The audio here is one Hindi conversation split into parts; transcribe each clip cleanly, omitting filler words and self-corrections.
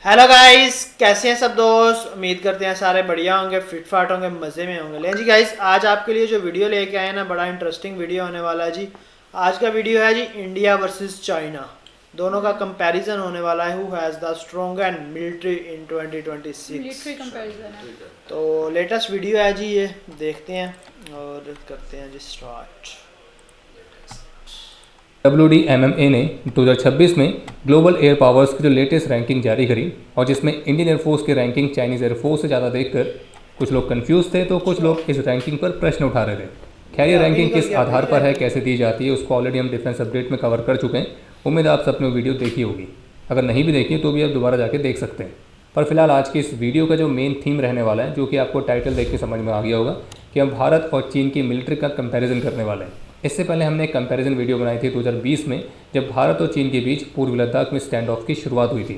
हेलो गाइस, कैसे हैं सब दोस्त। उम्मीद करते हैं सारे बढ़िया होंगे, फिट फाट होंगे, मज़े में होंगे। लें जी गाइस, आज आपके लिए जो वीडियो लेके आए हैं ना, बड़ा इंटरेस्टिंग वीडियो होने वाला है जी। आज का वीडियो है जी इंडिया वर्सेस चाइना, दोनों का कंपैरिजन होने वाला है। Who has the stronger military in 2026। Military comparison है। तो लेटेस्ट वीडियो है जी, ये देखते हैं और करते हैं जी स्टार्ट। WDMMA ने 2026 में ग्लोबल एयर पावर्स की जो लेटेस्ट रैंकिंग जारी करी और जिसमें इंडियन एयरफोर्स की रैंकिंग चाइनीज़ एयरफोर्स से ज़्यादा देखकर कुछ लोग कंफ्यूज थे, तो कुछ लोग इस रैंकिंग पर प्रश्न उठा रहे थे। खैर, ये रैंकिंग किस आधार पर है, कैसे दी जाती है, उसको ऑलरेडी हम डिफेंस अपडेट में कवर कर चुके हैं। उम्मीद आप सबने वीडियो देखी होगी। अगर नहीं भी देखी तो भी आप दोबारा जाके देख सकते हैं। पर फिलहाल आज की इस वीडियो का जो मेन थीम रहने वाला है, जो कि आपको टाइटल देख के समझ में आ गया होगा कि हम भारत और चीन की मिलिट्री का कंपैरिजन करने वाले हैं। इससे पहले हमने एक कंपैरिजन वीडियो बनाई थी 2020 में, जब भारत और चीन के बीच पूर्वी लद्दाख में स्टैंड ऑफ की शुरुआत हुई थी।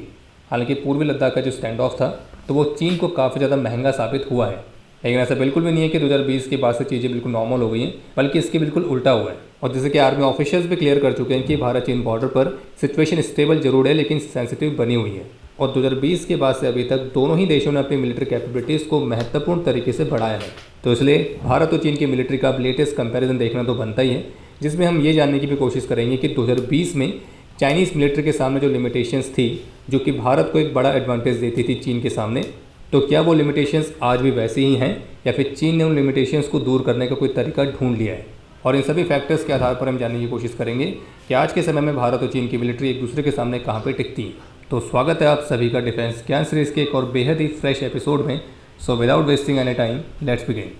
हालांकि पूर्वी लद्दाख का जो स्टैंड ऑफ था तो वो चीन को काफ़ी ज़्यादा महंगा साबित हुआ है। लेकिन ऐसा बिल्कुल भी नहीं है कि 2020 के बाद से चीज़ें बिल्कुल नॉर्मल हो गई हैं, बल्कि इसके बिल्कुल उल्टा हुआ है। और जैसे कि आर्मी ऑफिशियल्स भी क्लियर कर चुके हैं कि भारत चीन बॉर्डर पर सिचुएशन स्टेबल जरूर है, लेकिन सेंसिटिव बनी हुई है। और 2020 के बाद से अभी तक दोनों ही देशों ने अपनी मिलिट्री कैपेबिलिटीज़ को महत्वपूर्ण तरीके से बढ़ाया है। तो इसलिए भारत और चीन की मिलिट्री का लेटेस्ट कंपैरिजन देखना तो बनता ही है, जिसमें हम ये जानने की भी कोशिश करेंगे कि 2020 में चाइनीज़ मिलिट्री के सामने जो लिमिटेशंस थी, जो कि भारत को एक बड़ा एडवांटेज देती थी चीन के सामने, तो क्या वो लिमिटेशंस आज भी वैसी ही हैं या फिर चीन ने उन लिमिटेशंस को दूर करने का कोई तरीका ढूंढ लिया है। और इन सभी फैक्टर्स के आधार पर हम जानने की कोशिश करेंगे कि आज के समय में भारत और चीन की मिलिट्री एक दूसरे के सामने कहाँ पर टिकती है। तो स्वागत है आप सभी का डिफेंस ज्ञान सीरीज़ के एक और बेहद ही फ्रेश एपिसोड में। So without wasting any time, let's begin.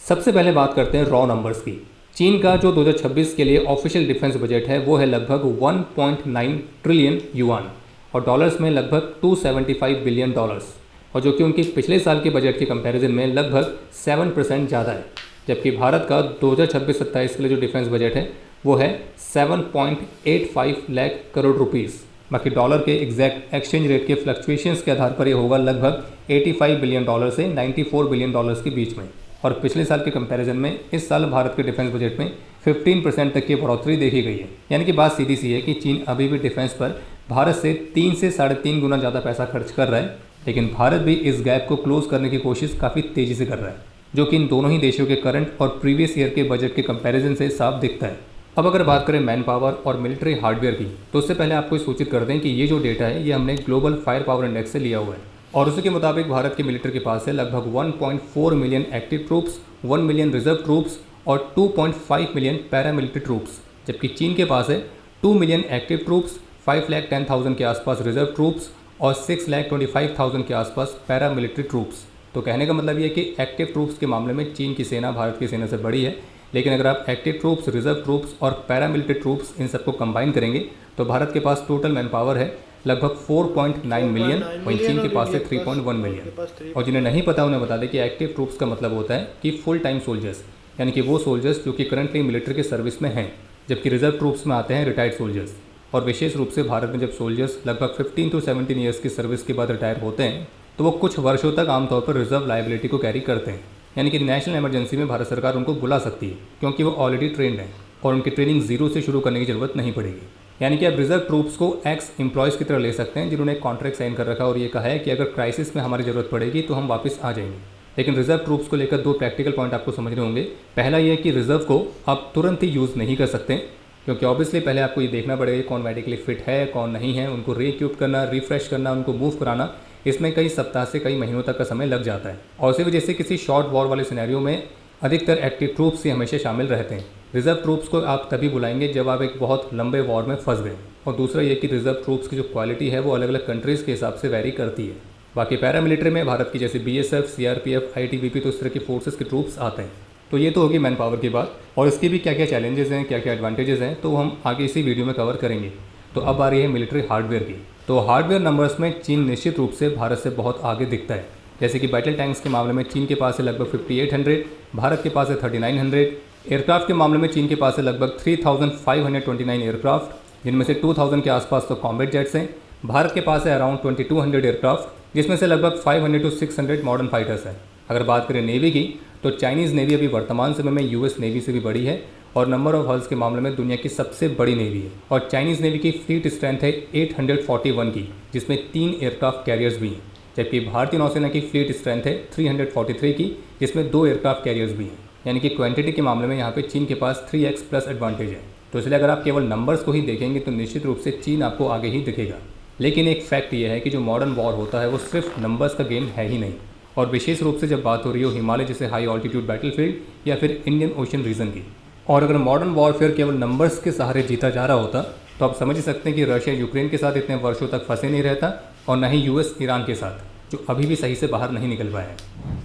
सबसे पहले बात करते हैं रॉ नंबर्स की। चीन का जो 2026 के लिए ऑफिशियल डिफेंस बजट है वो है लगभग 1.9 ट्रिलियन युआन और डॉलर्स में लगभग 275 बिलियन डॉलर्स, और जो कि उनकी पिछले साल के बजट के कंपैरिजन में लगभग 7% ज़्यादा है। जबकि भारत का 2026-27 के लिए जो डिफेंस बजट है वो है 7.85 लाख करोड़ रुपीज़। बाकी डॉलर के एग्जैक्ट एक्सचेंज रेट के फ्लक्चुएशंस के आधार पर ये होगा लगभग 85 बिलियन डॉलर से 94 बिलियन डॉलर्स के बीच में। और पिछले साल के कंपैरिजन में इस साल भारत के डिफेंस बजट में 15% तक की बढ़ोतरी देखी गई है। यानी कि बात सीधी सी है कि चीन अभी भी डिफेंस पर भारत से 3 से 3.5 गुना ज़्यादा पैसा खर्च कर रहा है, लेकिन भारत भी इस गैप को क्लोज करने की कोशिश काफ़ी तेज़ी से कर रहा है, जो कि इन दोनों ही देशों के करंट और प्रीवियस ईयर के बजट के कंपैरिजन से साफ दिखता है। अब अगर बात करें मैन पावर और मिलिट्री हार्डवेयर की, तो उससे पहले आपको सूचित कर दें कि ये जो डेटा है ये हमने ग्लोबल फायर पावर इंडेक्स से लिया हुआ है। और उसी के मुताबिक भारत की मिलिट्री के पास है लगभग 1.4 million active troops, 1 million reserve troops और 2.5 मिलियन पैरामिलिट्री ट्रूप्स। जबकि चीन के पास है 2 मिलियन एक्टिव ट्रूप्स, 5,10,000 के आसपास रिजर्व ट्रूप्स और 6,25,000 के आसपास पैरामिलिट्री ट्रूप्स। तो कहने का मतलब ये है कि एक्टिव ट्रूप्स के मामले में चीन की सेना भारत की सेना से बड़ी है, लेकिन अगर आप एक्टिव ट्रूप्स, रिजर्व ट्रूप्स और पैरामिलिट्री ट्रूप्स इन सबको कंबाइन करेंगे तो भारत के पास टोटल मैन पावर है लगभग 4.9 मिलियन, वहीं चीन के पास है 3.1 मिलियन। और जिन्हें नहीं पता उन्हें बता दें कि एक्टिव ट्रूप्स का मतलब होता है कि फुल टाइम सोल्जर्स, यानी कि वो सोल्जर्स जो कि करंटली मिलिट्री के सर्विस में हैं, जबकि रिजर्व ट्रूप्स में आते हैं रिटायर्ड सोल्जर्स। और विशेष रूप से भारत में जब सोल्जर्स लगभग 15 to 17 ईयर्स की सर्विस के बाद रिटायर होते हैं तो वो कुछ वर्षों तक आमतौर पर रिजर्व लायबिलिटी को कैरी करते हैं, यानी कि नेशनल इमरजेंसी में भारत सरकार उनको बुला सकती है क्योंकि वो ऑलरेडी ट्रेंड हैं और उनकी ट्रेनिंग जीरो से शुरू करने की ज़रूरत नहीं पड़ेगी। यानी कि आप रिजर्व ट्रूप्स को एक्स एम्प्लॉयज़ की तरह ले सकते हैं जिन्होंने एक कॉन्ट्रैक्ट साइन कर रखा और ये कहा है कि अगर क्राइसिस में हमारी ज़रूरत पड़ेगी तो हम वापस आ जाएंगे। लेकिन रिजर्व ट्रूप्स को लेकर दो प्रैक्टिकल पॉइंट आपको समझने होंगे। पहला ये कि रिजर्व को आप तुरंत ही यूज़ नहीं कर सकते, क्योंकि ऑब्वियसली पहले आपको ये देखना पड़ेगा कौन मेडिकली फिट है, कौन नहीं है, उनको रीइक्विप करना, रिफ्रेश करना, उनको मूव कराना, इसमें कई सप्ताह से कई महीनों तक का समय लग जाता है। और इसी वजह से किसी शॉर्ट वॉर वाले सिनेरियो में अधिकतर एक्टिव ट्रूप्स ही हमेशा शामिल रहते हैं। रिजर्व ट्रूप्स को आप तभी बुलाएंगे जब आप एक बहुत लंबे वॉर में फंस गए। और दूसरा ये कि रिजर्व ट्रूप्स की जो क्वालिटी है वो अलग अलग कंट्रीज़ के हिसाब से वैरी करती है। बाकी पैरामिलिट्री में भारत की जैसे BSF, CRPF, ITBP, तो इस तरह की फोर्सेस के ट्रूप्स आते हैं। तो ये तो होगी मैन पावर की बात, और इसकी भी क्या क्या चैलेंजेस हैं, क्या क्या एडवांटेजेस हैं, तो हम आगे इसी वीडियो में कवर करेंगे। तो अब आ रही है मिलिट्री हार्डवेयर की। तो हार्डवेयर नंबर्स में चीन निश्चित रूप से भारत से बहुत आगे दिखता है। जैसे कि बैटल टैंक्स के मामले में चीन के पास है लगभग 5800, भारत के पास है 3900। एयरक्राफ्ट के मामले में चीन के पास है लगभग 3529 एयरक्राफ्ट, जिनमें से 2000 के आसपास तो कॉम्बैट जेट्स हैं। भारत के पास है अराउंड 2200 एयरक्राफ्ट, जिसमें से लगभग 500 to 600 मॉडर्न फाइटर्स हैं। अगर बात करें नेवी की तो चाइनीज़ नेवी अभी वर्तमान समय में यूएस नेवी से भी बड़ी है और नंबर ऑफ हल्स के मामले में दुनिया की सबसे बड़ी नेवी है। और चाइनीज़ नेवी की फ्लीट स्ट्रेंथ है 841 की, जिसमें 3 एयरक्राफ्ट कैरियर्स भी हैं, जबकि भारतीय नौसेना की फ्लीट स्ट्रेंथ है 343 की, जिसमें 2 एयरक्राफ्ट कैरियर्स भी हैं। यानी कि क्वांटिटी के मामले में यहाँ पे चीन के पास 3x प्लस एडवांटेज है। तो इसलिए अगर आप केवल नंबर्स को ही देखेंगे तो निश्चित रूप से चीन आपको आगे ही दिखेगा। लेकिन एक फैक्ट ये है कि जो मॉडर्न वॉर होता है वो सिर्फ नंबर्स का गेम है ही नहीं, और विशेष रूप से जब बात हो रही हो हिमालय जैसे हाई ऑल्टीट्यूड बैटलफील्ड या फिर इंडियन ओशन रीजन की। और अगर मॉडर्न वॉरफेयर केवल नंबर्स के सहारे जीता जा रहा होता तो आप समझ ही सकते हैं कि रशिया यूक्रेन के साथ इतने वर्षों तक फंसे नहीं रहता, और न ही यूएस ईरान के साथ, जो अभी भी सही से बाहर नहीं निकल पाया है।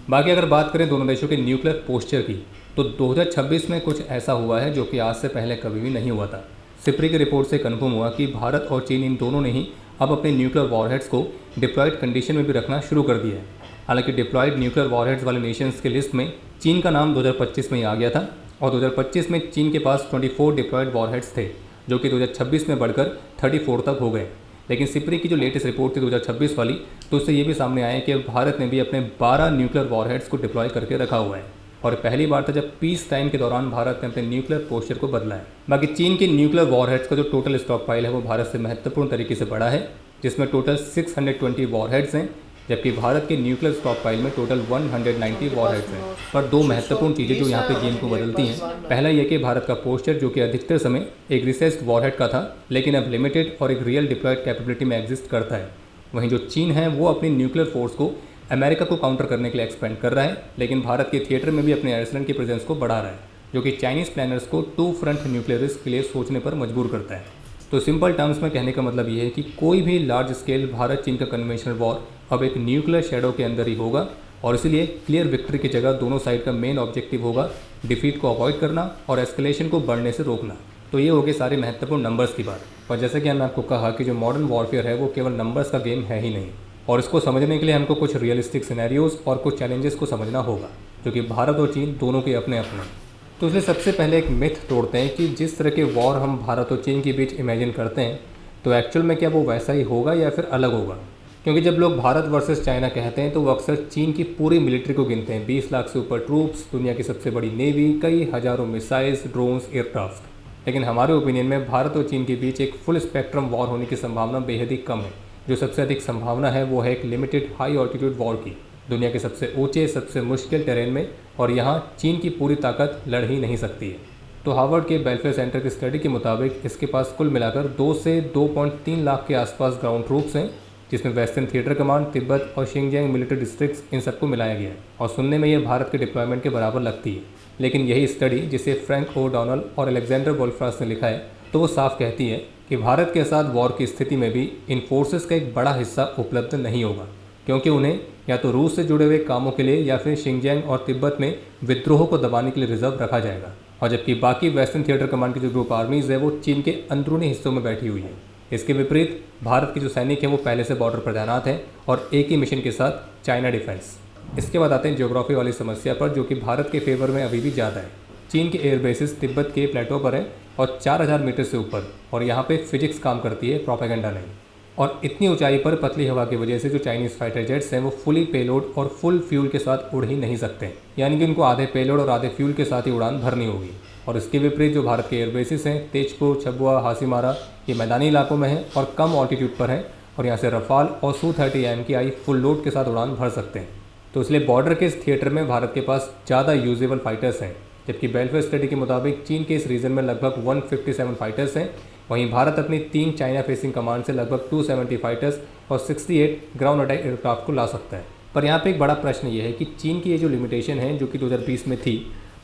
बाकी अगर बात करें दोनों देशों के न्यूक्लियर पोस्चर की, तो 2026 में कुछ ऐसा हुआ है जो कि आज से पहले कभी भी नहीं हुआ था। सिप्री की रिपोर्ट से कन्फर्म हुआ कि भारत और चीन इन दोनों ने ही अब अपने न्यूक्लियर वॉरहेड्स को डिप्लॉयड कंडीशन में भी रखना शुरू कर दिया है। हालांकि डिप्लॉयड न्यूक्लियर वॉरहेड्स वाले नेशंस की लिस्ट में चीन का नाम 2025 में ही आ गया था, और 2025 में चीन के पास 24 डिप्लॉयड वॉरहेड्स थे, जो कि 2026 में बढ़कर 34 तक हो गए। लेकिन सिप्री की जो लेटेस्ट रिपोर्ट थी 2026 वाली, तो उससे ये भी सामने आया कि अब भारत ने भी अपने 12 न्यूक्लियर वॉरहेड्स को डिप्लॉय करके रखा हुआ है, और पहली बार था जब पीस टाइम के दौरान भारत ने अपने न्यूक्लियर पोस्चर को बदला है। बाकी चीन के न्यूक्लियर वॉरहेड्स का जो टोटल स्टॉक पाइल है वो भारत से महत्वपूर्ण तरीके से बड़ा है, जिसमें टोटल 620 वॉरहेड्स हैं, जबकि भारत के न्यूक्लियर स्टॉक पाइल में टोटल 190 वॉरहेड्स हैं। पर दो महत्वपूर्ण चीज़ें जो यहाँ पे गेम को बदलती हैं, पहला ये कि भारत का पोस्चर जो कि अधिकतर समय एक रिसेस्ड वॉरहेड का था, लेकिन अब लिमिटेड और एक रियल डिप्लॉयड कैपेबिलिटी में एग्जिस्ट करता है। वहीं जो चीन है वो अपनी न्यूक्लियर फोर्स को अमेरिका को काउंटर करने के लिए एक्सपेंड कर रहा है, लेकिन भारत के थिएटर में भी अपने एयरस्ट्रेन की प्रेजेंस को बढ़ा रहा है, जो कि चाइनीज़ प्लानर्स को 2 फ्रंट न्यूक्लियर रिस्क के लिए सोचने पर मजबूर करता है। तो सिंपल टर्म्स में कहने का मतलब ये है कि कोई भी लार्ज स्केल भारत चीन का कन्वेंशनल वॉर अब एक न्यूक्लियर शेडो के अंदर ही होगा, और इसलिए क्लियर विक्ट्री की जगह दोनों साइड का मेन ऑब्जेक्टिव होगा डिफीट को अवॉइड करना और एस्केलेशन को बढ़ने से रोकना। तो ये हो गए सारे महत्वपूर्ण नंबर्स की बात। और जैसे कि हमने आपको कहा कि जो मॉडर्न वॉरफेयर है वो केवल नंबर्स का गेम है ही नहीं, और इसको समझने के लिए हमको कुछ रियलिस्टिक सिनेरियोज और कुछ चैलेंजेस को समझना होगा, जो कि भारत और चीन दोनों के अपने अपने। तो इसलिए सबसे पहले एक मिथ तोड़ते हैं कि जिस तरह के वॉर हम भारत और चीन के बीच इमेजिन करते हैं, तो एक्चुअल में क्या वो वैसा ही होगा या फिर अलग होगा। क्योंकि जब लोग भारत वर्सेस चाइना कहते हैं तो वो अक्सर चीन की पूरी मिलिट्री को गिनते हैं, 20 लाख से ऊपर ट्रूप्स, दुनिया की सबसे बड़ी नेवी, कई हज़ारों मिसाइल्स, ड्रोन्स, एयरक्राफ्ट। लेकिन हमारे ओपिनियन में भारत और चीन के बीच एक फुल स्पेक्ट्रम वॉर होने की संभावना बेहद ही कम है। जो सबसे अधिक संभावना है वो है एक लिमिटेड हाई ऑल्टीट्यूड वॉर की, दुनिया के सबसे ऊंचे सबसे मुश्किल टेरेन में, और यहाँ चीन की पूरी ताकत लड़ ही नहीं सकती है। तो हार्वर्ड के बेलफेयर सेंटर की स्टडी के मुताबिक इसके पास कुल मिलाकर 2 से 2.3 लाख के आसपास ग्राउंड ट्रूप्स हैं, जिसमें वेस्टर्न थिएटर कमांड, तिब्बत और शिंगजियांग मिलिट्री डिस्ट्रिक्ट्स, इन सबको मिलाया गया है। और सुनने में ये भारत के डिप्लॉयमेंट के बराबर लगती है, लेकिन यही स्टडी जिसे फ्रैंक ओ डोनाल्ड और अलेक्जेंडर वोल्फ्रास ने लिखा है, तो वो साफ कहती है कि भारत के साथ वॉर की स्थिति में भी इन फोर्सेस का एक बड़ा हिस्सा उपलब्ध नहीं होगा, क्योंकि उन्हें या तो रूस से जुड़े हुए कामों के लिए या फिर शिंगजियांग और तिब्बत में विद्रोह को दबाने के लिए रिजर्व रखा जाएगा। और जबकि बाकी वेस्टर्न थिएटर कमांड की जो ग्रुप आर्मीज़ है वो चीन के अंदरूनी हिस्सों में बैठी हुई है। इसके विपरीत भारत के जो सैनिक हैं वो पहले से बॉर्डर पर तैनात हैं और एक ही मिशन के साथ चाइना डिफेंस। इसके बाद आते हैं ज्योग्राफी वाली समस्या पर, जो कि भारत के फेवर में अभी भी ज़्यादा है। चीन के एयरबेसिस तिब्बत के प्लेटो पर है और 4000 मीटर से ऊपर, और यहाँ पे फिजिक्स काम करती है, प्रोपेगेंडा नहीं। और इतनी ऊंचाई पर पतली हवा की वजह से जो चाइनीज़ फाइटर जेट्स हैं वो फुली पेलोड और फुल फ्यूल के साथ उड़ ही नहीं सकते, यानी कि उनको आधे पेलोड और आधे फ्यूल के साथ ही उड़ान भरनी होगी। और इसके विपरीत जो भारत के एयरबेसिस हैं, तेजपुर, छबुआ, हासीमारा, ये मैदानी इलाकों में हैं और कम ऑल्टीट्यूड पर हैं, और यहाँ से रफाल और Su-30 MKI फुल लोड के साथ उड़ान भर सकते हैं। तो इसलिए बॉर्डर के इस थिएटर में भारत के पास ज़्यादा यूजेबल फाइटर्स हैं, जबकि बेलफेयर स्टडी के मुताबिक चीन के इस रीजन में लगभग 157 फाइटर्स हैं। वहीं भारत अपनी 3 चाइना फेसिंग कमांड से लगभग 270 फाइटर्स और 68 ग्राउंड अटैक एयरक्राफ्ट को ला सकता है। पर यहाँ पे एक बड़ा प्रश्न ये है कि चीन की ये जो लिमिटेशन है, जो कि 2020 में थी,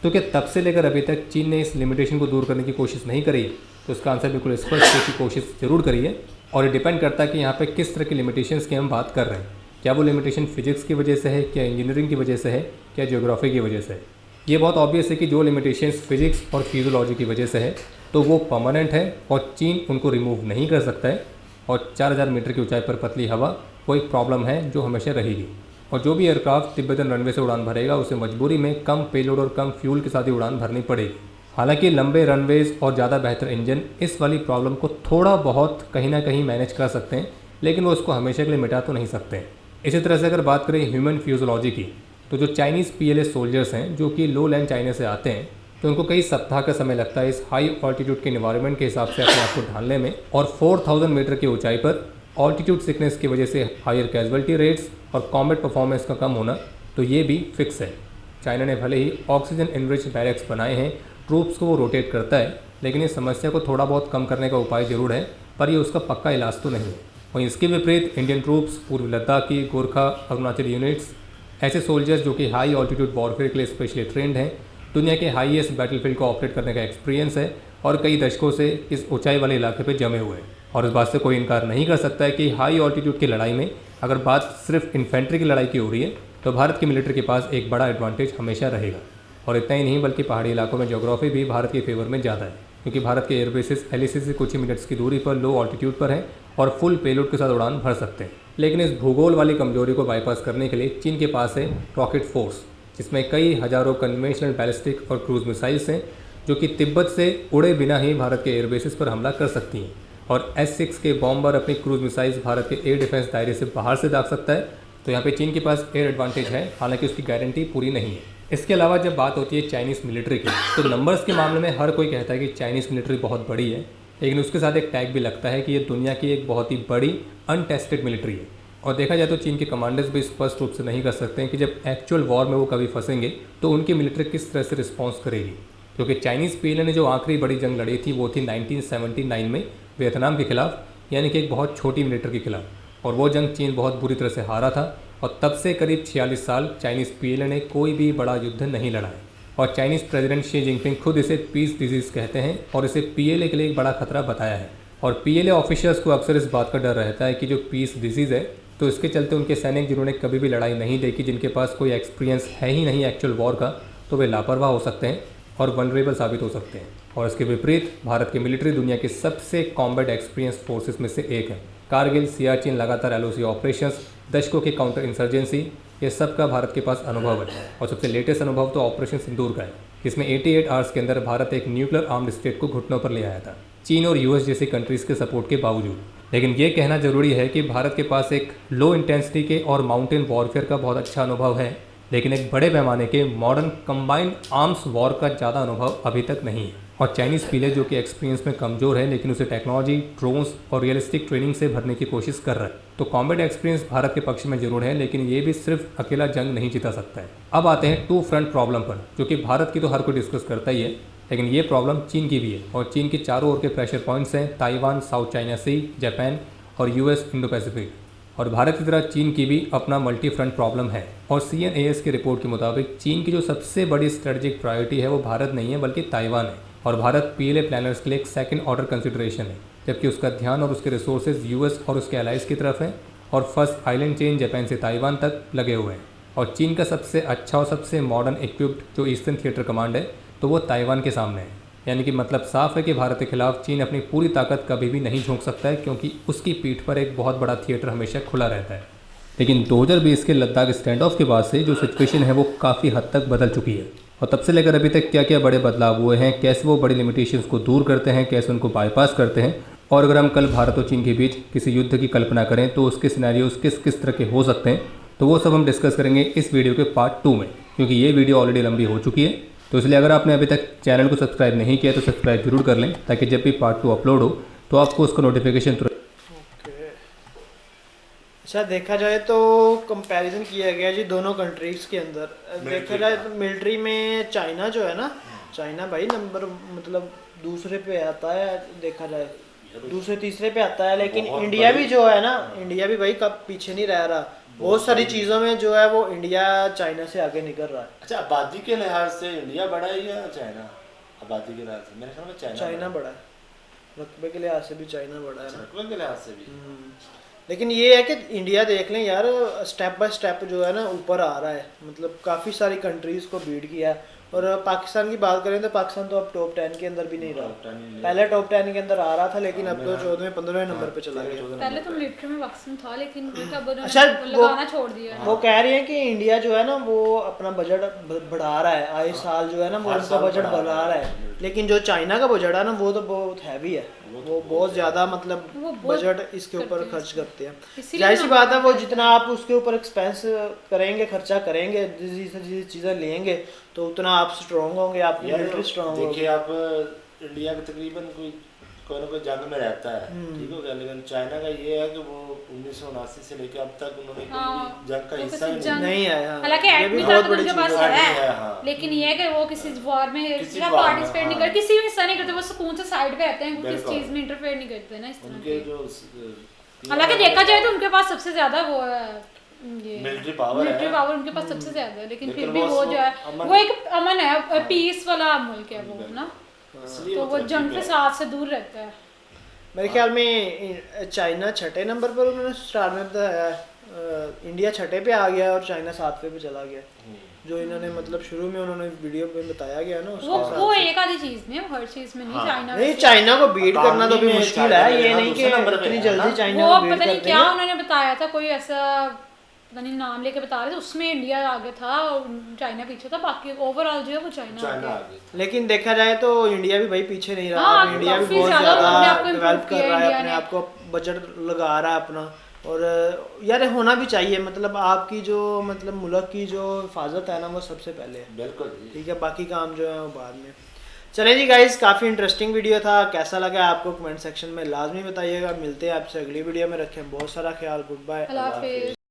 तो क्या तब से लेकर अभी तक चीन ने इस लिमिटेशन को दूर करने की कोशिश नहीं करी है? तो इसका आंसर बिल्कुल स्पष्ट है कि कोशिश ज़रूर करी है, और ये डिपेंड करता है कि यहाँ पे किस तरह की लिमिटेशंस की हम बात कर रहे हैं। क्या वो लिमिटेशन फिजिक्स की वजह से है, क्या इंजीनियरिंग की वजह से है, क्या ज्योग्राफी की वजह से है? ये बहुत ऑब्वियस है कि जो लिमिटेशंस फिजिक्स और फिजियोलॉजी की वजह से है तो वो परमानेंट है और चीन उनको रिमूव नहीं कर सकता है। और 4000 मीटर की ऊंचाई पर पतली हवा वो एक प्रॉब्लम है जो हमेशा रहेगी। और जो भी एयरक्राफ्ट तिब्बतन रनवे से उड़ान भरेगा उसे मजबूरी में कम पेलोड और कम फ्यूल के साथ ही उड़ान भरनी पड़ेगी। हालांकि लंबे रनवेज और ज़्यादा बेहतर इंजन इस वाली प्रॉब्लम को थोड़ा बहुत कहीं ना कहीं मैनेज कर सकते हैं, लेकिन वो उसको हमेशा के लिए मिटा तो नहीं सकते। इसी तरह से अगर बात करें ह्यूमन फिजियोलॉजी की, तो जो चाइनीज़ PLA सोल्जर्स हैं जो कि लो लैंड चाइना से आते हैं, तो उनको कई सप्ताह का समय लगता है इस हाई ऑल्टीट्यूड के इन्वायरमेंट के हिसाब से अपने आप को ढालने में, और 4000 मीटर की ऊंचाई पर ऑल्टीट्यूड सिकनेस की वजह से हायर कैजुअलिटी रेट्स और कॉम्बैट परफॉर्मेंस का कम होना, तो ये भी फिक्स है। चाइना ने भले ही ऑक्सीजन एनरिच बैरक्स बनाए हैं, ट्रूप्स को वो रोटेट करता है, लेकिन इस समस्या को थोड़ा बहुत कम करने का उपाय जरूर है, पर ये उसका पक्का इलाज तो नहीं है। वहीं इसके विपरीत इंडियन ट्रूप्स, पूर्वी लद्दाख की गोरखा अरुणाचल यूनिट्स, ऐसे सोल्जर्स जो कि हाई ऑल्टीट्यूड वॉरफेयर के लिए स्पेशली ट्रेंड हैं, दुनिया के हाईएस्ट बैटलफील्ड को ऑपरेट करने का एक्सपीरियंस है और कई दशकों से इस ऊंचाई वाले इलाके पर जमे हुए हैं। और इस बात से कोई इनकार नहीं कर सकता है कि हाई ऑल्टीट्यूड की लड़ाई में अगर बात सिर्फ इन्फेंट्री की लड़ाई की हो रही है तो भारत की मिलिट्री के पास एक बड़ा एडवांटेज हमेशा रहेगा। और इतना ही नहीं बल्कि पहाड़ी इलाकों में ज्योग्राफी भी भारत के फेवर में ज़्यादा है, क्योंकि भारत के एयरबेसिस LAC से कुछ ही मिनट्स की दूरी पर लो ऑल्टीट्यूड पर हैं और फुल पेलोड के साथ उड़ान भर सकते हैं। लेकिन इस भूगोल वाली कमजोरी को बाईपास करने के लिए चीन के पास है रॉकेट फोर्स, जिसमें कई हज़ारों कन्वेंशनल बैलिस्टिक और क्रूज मिसाइल्स हैं जो कि तिब्बत से उड़े बिना ही भारत के एयरबेसिस पर हमला कर सकती हैं। और S-6 के बॉम्बर अपनी क्रूज मिसाइल्स भारत के एयर डिफेंस दायरे से बाहर से दाग सकता है। तो यहाँ पे चीन के पास एयर एडवांटेज है, हालांकि उसकी गारंटी पूरी नहीं है। इसके अलावा जब बात होती है चाइनीज़ मिलिट्री की, तो नंबर्स के मामले में हर कोई कहता है कि चाइनीज़ मिलिट्री बहुत बड़ी है, लेकिन उसके साथ एक टैग भी लगता है कि ये दुनिया की एक बहुत ही बड़ी अनटेस्टेड मिलिट्री है। और देखा जाए तो चीन के कमांडर्स भी स्पष्ट रूप से नहीं कर सकते हैं कि जब एक्चुअल वॉर में वो कभी फंसेंगे तो उनकी मिलिट्री किस तरह से रिस्पॉन्स करेगी। क्योंकि चाइनीज़ PLA ने जो आखिरी बड़ी जंग लड़ी थी वो थी 1979 में वियतनाम के खिलाफ, यानी कि एक बहुत छोटी मिलिट्री के खिलाफ, और वो जंग चीन बहुत बुरी तरह से हारा था। और तब से करीब 46 साल चाइनीज़ PLA ने कोई भी बड़ा युद्ध नहीं लड़ा है। और चाइनीज़ प्रेसिडेंट शी जिनपिंग खुद इसे पीस डिजीज़ कहते हैं और इसे PLA के लिए एक बड़ा खतरा बताया है। और PLA ऑफिसर्स को अक्सर इस बात का डर रहता है कि जो पीस डिजीज़ है, तो इसके चलते उनके सैनिक जिन्होंने कभी भी लड़ाई नहीं देखी, जिनके पास कोई एक्सपीरियंस है ही नहीं एक्चुअल वॉर का, तो वे लापरवाह हो सकते हैं और वनरेबल साबित हो सकते हैं। और इसके विपरीत भारत की मिलिट्री दुनिया के सबसे कॉम्बैट एक्सपीरियंस फोर्सेस में से एक है। कारगिल, सियाचिन, लगातार LOC ऑपरेशंस, दशकों की काउंटर इंसर्जेंसी, ये सब का भारत के पास अनुभव है। और सबसे लेटेस्ट अनुभव तो ऑपरेशन सिंदूर का है, जिसमें 88 आवर्स के अंदर भारत एक न्यूक्लियर आर्म्ड स्टेट को घुटनों पर ले आया था, चीन और US जैसी कंट्रीज़ के सपोर्ट के बावजूद। लेकिन ये कहना ज़रूरी है कि भारत के पास एक लो इंटेंसिटी के और माउंटेन वॉरफेयर का बहुत अच्छा अनुभव है, लेकिन एक बड़े पैमाने के मॉडर्न कंबाइंड आर्म्स वॉर का ज़्यादा अनुभव अभी तक नहीं है। और चाइनीज़ PLA जो कि एक्सपीरियंस में कमज़ोर है, लेकिन उसे टेक्नोलॉजी, ड्रोन्स और रियलिस्टिक ट्रेनिंग से भरने की कोशिश कर रहा है। तो कॉम्बैट एक्सपीरियंस भारत के पक्ष में जरूर है, लेकिन ये भी सिर्फ अकेला जंग नहीं जीता सकता है। अब आते हैं टू फ्रंट प्रॉब्लम पर, जो कि भारत की तो हर कोई डिस्कस करता ही है, लेकिन ये प्रॉब्लम चीन की भी है। और चीन के चारों ओर के प्रेशर पॉइंट्स हैं ताइवान, साउथ चाइना सी, जापान और US इंडो पैसिफिक। और भारत की तरह चीन की भी अपना मल्टी फ्रंट प्रॉब्लम है। और CNAS की रिपोर्ट के मुताबिक चीन की जो सबसे बड़ी स्ट्रेटेजिक प्रायोरिटी है वो भारत नहीं है बल्कि ताइवान है। और भारत PLA प्लानर्स के लिए एक सेकंड ऑर्डर कंसिडरेशन है, जबकि उसका ध्यान और उसके रिसोर्सेज US और उसके एलाइज की तरफ है और फर्स्ट आइलैंड चेन जापान से ताइवान तक लगे हुए हैं। और चीन का सबसे अच्छा और सबसे मॉडर्न इक्विप्ड जो ईस्टर्न थिएटर कमांड है, तो वो ताइवान के सामने है। यानी कि मतलब साफ है कि भारत के खिलाफ चीन अपनी पूरी ताकत कभी भी नहीं झोंक सकता है, क्योंकि उसकी पीठ पर एक बहुत बड़ा थिएटर हमेशा खुला रहता है। लेकिन 2020 के लद्दाख स्टैंड ऑफ के बाद से जो सिचुएशन है वो काफ़ी हद तक बदल चुकी है। और तब से लेकर अभी तक क्या क्या बड़े बदलाव हुए हैं, कैसे वो बड़ी लिमिटेशंस को दूर करते हैं, कैसे उनको बाईपास करते हैं, और अगर हम कल भारत और चीन के बीच किसी युद्ध की कल्पना करें तो उसके सिनेरियोज किस किस तरह के हो सकते हैं, तो वो सब हम डिस्कस करेंगे इस वीडियो के पार्ट 2 में, क्योंकि ये वीडियो ऑलरेडी लंबी हो चुकी है। तो इसलिए अगर आपने अभी तक चैनल को सब्सक्राइब नहीं किया तो सब्सक्राइब जरूर कर लें, ताकि जब भी पार्ट 2 अपलोड हो तो आपको उसका नोटिफिकेशन तुरंत। अच्छा, देखा जाए तो कंपैरिजन किया गया जी दोनों कंट्रीज़ के अंदर। देखा जाए तो मिलिट्री में चाइना जो है ना, चाइना भाई नंबर मतलब दूसरे पे आता है, देखा जाए दूसरे तीसरे पे आता है। लेकिन इंडिया भी जो है ना, इंडिया भी भाई कब पीछे नहीं रह रहा, बहुत सारी चीज़ों में जो है वो इंडिया चाइना से आगे निकल रहा है। अच्छा, आबादी के लिहाज से इंडिया बड़ा है या चाइना? आबादी के लिहाज से मेरे ख्याल में चाइना बड़ा है, रकबे के लिहाज से भी चाइना बड़ा है ना, रकबे के लिहाज से भी। लेकिन ये है कि इंडिया देख लें यार, स्टेप बाय स्टेप जो है ना ऊपर आ रहा है, मतलब काफ़ी सारी कंट्रीज़ को बीट किया है। और पाकिस्तान की बात करें तो पाकिस्तान तो अब टॉप 10 के अंदर भी नहीं रहा। Top 10 नहीं पहले टॉप 10 के अंदर आ रहा था, लेकिन अब तो 14वें 15वें नंबर पे चला गया। पहले तो मिलिट्री में पाकिस्तान था, लेकिन अब अच्छा, उन्होंने लगाना छोड़ दिया है। वो कह रही है कि इंडिया जो है ना वो अपना बजट बढ़ा रहा है, आए साल जो है ना वो हर उनका साल बजट बढ़ा बढ़ा रहा है। लेकिन जो चाइना का बजट है ना वो तो बहुत हैवी है, वो बहुत ज़्यादा मतलब वो बहुत बजट इसके ऊपर करते हैं खर्च करते हैं। इसीलिए जाहिर सी ना- बात है, वो जितना आप उसके ऊपर एक्सपेंस करेंगे, खर्चा करेंगे, जिस चीज़ें लेंगे तो उतना आप स्ट्रॉन्ग होंगे, आपकी यार मिलिट्री स्ट्रॉन्ग होगी। देखिए आप इंडिया का तकरीबन कोई ना कोई जंग में रहता है, ठीक हो गया, लेकिन चाइना का ये है कि वो 1979 से लेकर अब तक उन्होंने कोई हाँ, भी जंग का वो हिस्सा ही किसी नहीं जंग- नहीं आया, हाँ। हालांकि ये एक्ट भी भी बहुत तक बड़ी उनके चीज़ पास है। है, हाँ। लेकिन ये है कि वो किसी वॉर में किसी war में, पार्टिसिपेट नहीं हाँ। करते, किसी भी हिस्सा नहीं करते, वो सुकून से साइड पे रहते हैं, वो किस बिल्कुल। चीज में इंटरफेयर नहीं करते ना इस तरह उनके के। जो हालांकि देखा जाए तो उनके पास सबसे ज्यादा वो है ये मिलिट्री पावर मिलिट्री है। पावर उनके पास सबसे ज्यादा है, लेकिन फिर लेकिन भी वो जो है अमन- वो एक अमन है, पीस वाला मुल्क है वो ना, इसलिए तो वो तरक्की जंग पे के है। साथ से दूर रहता है। मेरे ख्याल में चाइना छठे नंबर पर उन्होंने स्टार में बताया है, इंडिया छठे पे आ गया और चाइना 7वें पे चला गया, जो इन्होंने मतलब शुरू में उन्होंने वीडियो में बताया गया ना उसके हिसाब वो से। एक आधी चीज में, हर चीज में नहीं। हाँ। चाइना नहीं, वैसे- चाइना को बीट करना तो भी में मुश्किल चाइना है, मेरे ये ख्याल नहीं कि दूसरे नंबर पे इतनी है जल्दी ना? चाइना वो को बीट पता नहीं कर क्या देंगे। उन्होंने बताया था, कोई ऐसा पता नहीं नाम लेके बता रहे थे, उसमें इंडिया आगे था और चाइना पीछे था, बाकी ओवरऑल जो है वो चाइना चाइना आगे। आगे। लेकिन देखा जाए तो इंडिया भी भाई पीछे नहीं रहा। हाँ, अब इंडिया भी काफी बहुत ज्यादा अपने आप ज़्यादा को improve डेवलप कर किया रहा है, इंडिया अपने ने। आप को बजट लगा रहा है अपना। और यार होना भी चाहिए, मतलब आपकी जो मतलब मुल्क की जो हिफाजत है ना वो सबसे पहले है, बिल्कुल जी। ठीक है, बाकी काम जो है वो बाद में। चलें जी गाइस, काफ़ी इंटरेस्टिंग वीडियो था, कैसा लगा आपको कमेंट सेक्शन में लाजमी बताइएगा। मिलते हैं आपसे अगली वीडियो में, रखें बहुत सारा ख्याल, गुड बाय। अल्लाह हाफिज़।